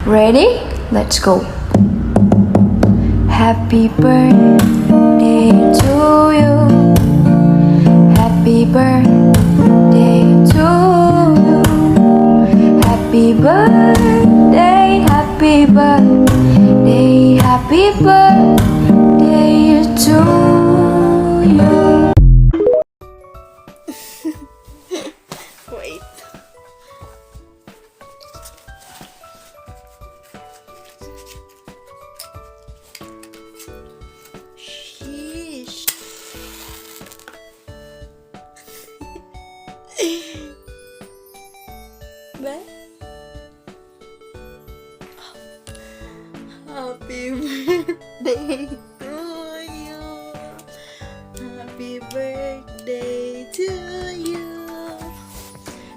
Ready? Let's go. Happy birthday to you. Happy birthday to you. Happy birthday, happy birthday, happy birthday to you. Wait. Sheesh. Ba? Happy birthday to you. Happy birthday to you.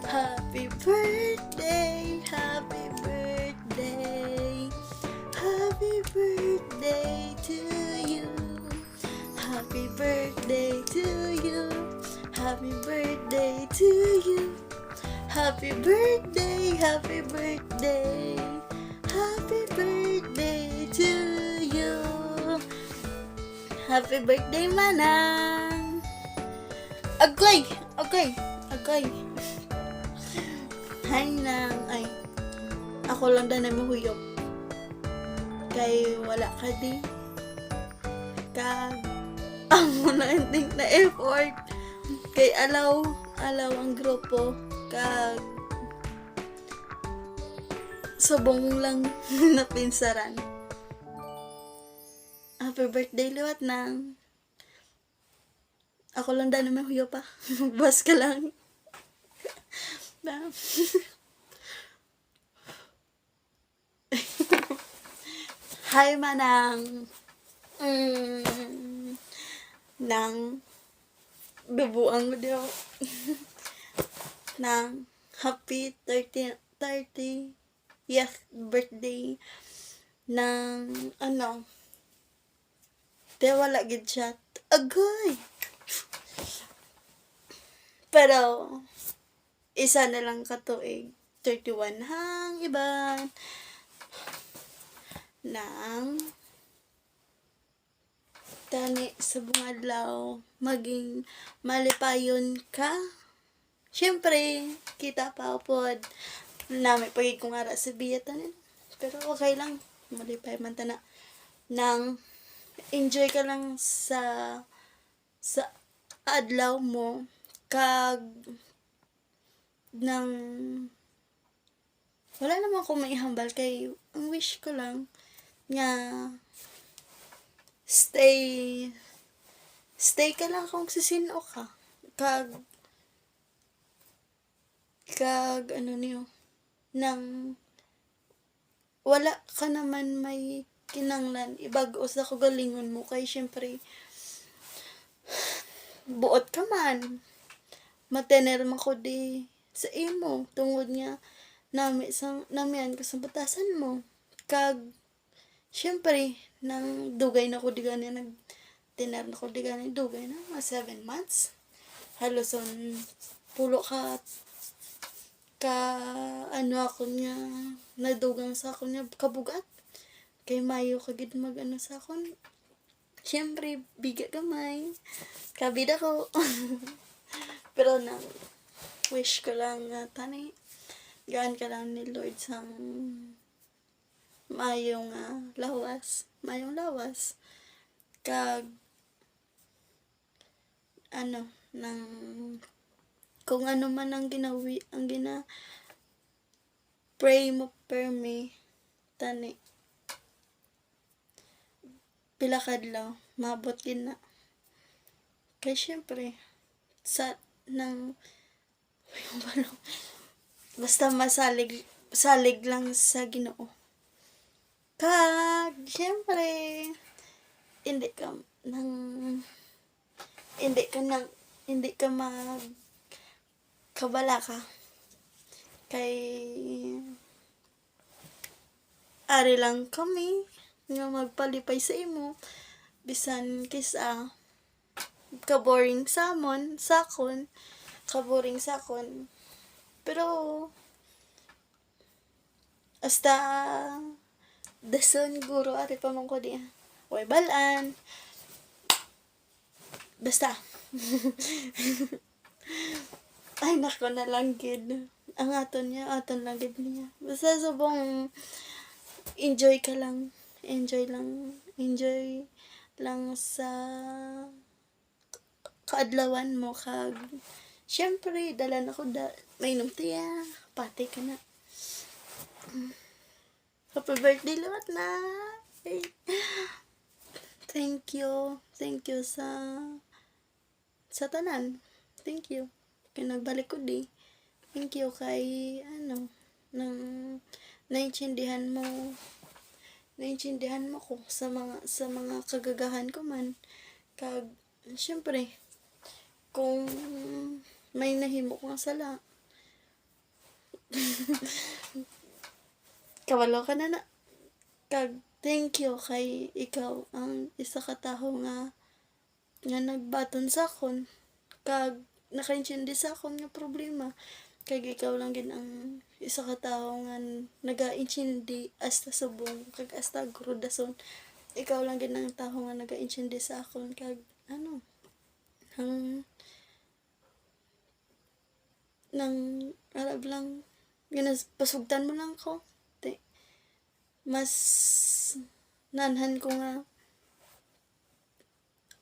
Happy birthday, happy birthday. Happy birthday to you. Happy birthday to you. Happy birthday to you. Happy birthday, happy birthday. Happy birthday to you. Happy birthday, Manang. Agoy! Agoy! Agoy! Hi, Nang. Ay, ako lang na mahuyop. Kay wala ka di. Kag, ang muna ending na effort. Kay alaw ang grupo. Kag, subong lang na pinsaran. Happy birthday, liwat Nang. Ako lang na mahuyop pa. Bas ka lang. Hi, Manang. Nang bibuang mo diyo. Nang happy 30th birthday ng ano. Di wala gid chat. Agoy. Pero isa na lang katuig. 31 hang iban nang tani sa bungadlaw maging malipayon ka. Siyempre, kita pa pod nami pagig kung ara sa biyatan. Pero okay lang. Malipay man tana. Nang enjoy ka lang sa adlaw mo. Kag nang wala naman akong maihambal kay ang wish ko lang nga stay ka lang kung sisino ka kag ano niyo nang wala ka naman may kinanglan ibag-o sa kagalingon mo kay syempre buot ka man matener man ko di sa imo tungod nga namian ko sa batasan mo kag syempre nang dugay na ko di gani nagtiner na ko di gani dugay na mga 7 months halos on pulo ka ano ako niya nadugang sa ako niya kabugat kay mayo kagid mag ano sa akon syempre bigat gamay kabida ko pero nang wish ko lang nga tani gaan ka lang ni Lord sang mayong lawas kag ano nang kung ano man ang pray mo per me tani pila kadlaw mabot din na kay syempre sa nang basta salig lang sa Ginoo kag syempre hindi ka mag kabala ka kay ari lang kami nga magpalipay sa imo bisan kisa kaboring sakon pero Hasta dason guro ari pa man ko di. Way balaan. Basta. Ay nako na lang gid. Ang aton lang gid niya. Basta subong enjoy ka lang. Enjoy lang. Enjoy lang sa kaadlawan mo kag syempre dala na ko may tiya pati ka na. Happy birthday lahat na. Hey. Thank you sa tanan. Thank you kay nagbalik ko di. Thank you kay nang naintindihan mo ko sa mga kagagahan ko man. Kag syempre kung may nahimo kong sala kawalo ka na. Kag thank you kay ikaw ang isa ka taho nga nagbaton sa akon kag nakaintindi sa akon nga problema. Kag ikaw lang gid ang isa ka tawo nga nagaintindi hasta subong kag hasta grudason. Ikaw lang gid ang tawo nga nagaintindi sa akon kag nang arab lang pasugtan mo lang ko. Mas nanhan ko nga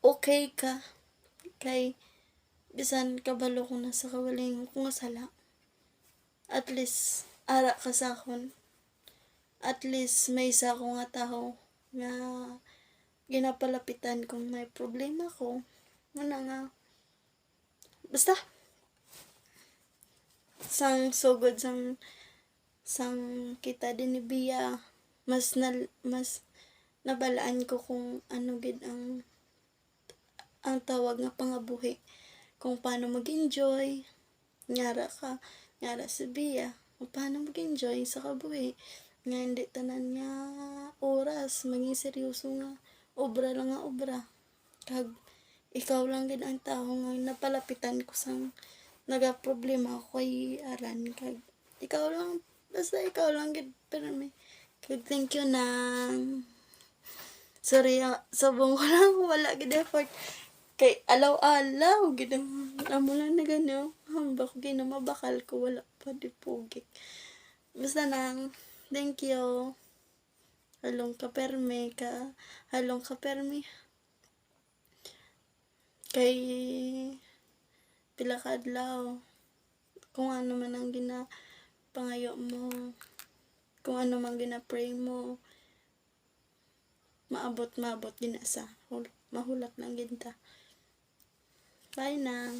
okay ka kay bisan kabalo ko na sa kawaling ko nga sala. At least ara ka sa akon. At least may isa ko nga taho nga ginapalapitan kung may problema ko. Nga basta sang sugod sang kita din ni Bia mas nabalaan ko kung ano gid ang tawag nga pangabuhi, kung paano mag-enjoy nyara si Bia, kung paano mag-enjoy sa kabuhi nga hindi tanan nga oras maging seryoso nga obra lang nga obra. Kag ikaw lang gid ang tawo nga napalapitan ko sang nagaproblema ko kay aran. Kag ikaw lang gid pero may kag thank you nang sorry sabong ko lang wala gid effort kay alaw gid amo lang na ganyo hambak ginamabakal ko wala pa di pugik. Basta nang thank you halong ka permi kay pila ka adlaw kung ano man ang pangayo mo, kung ano man gina-pray mo, maabot ginasa. Mahulak lang ginta. Bye na.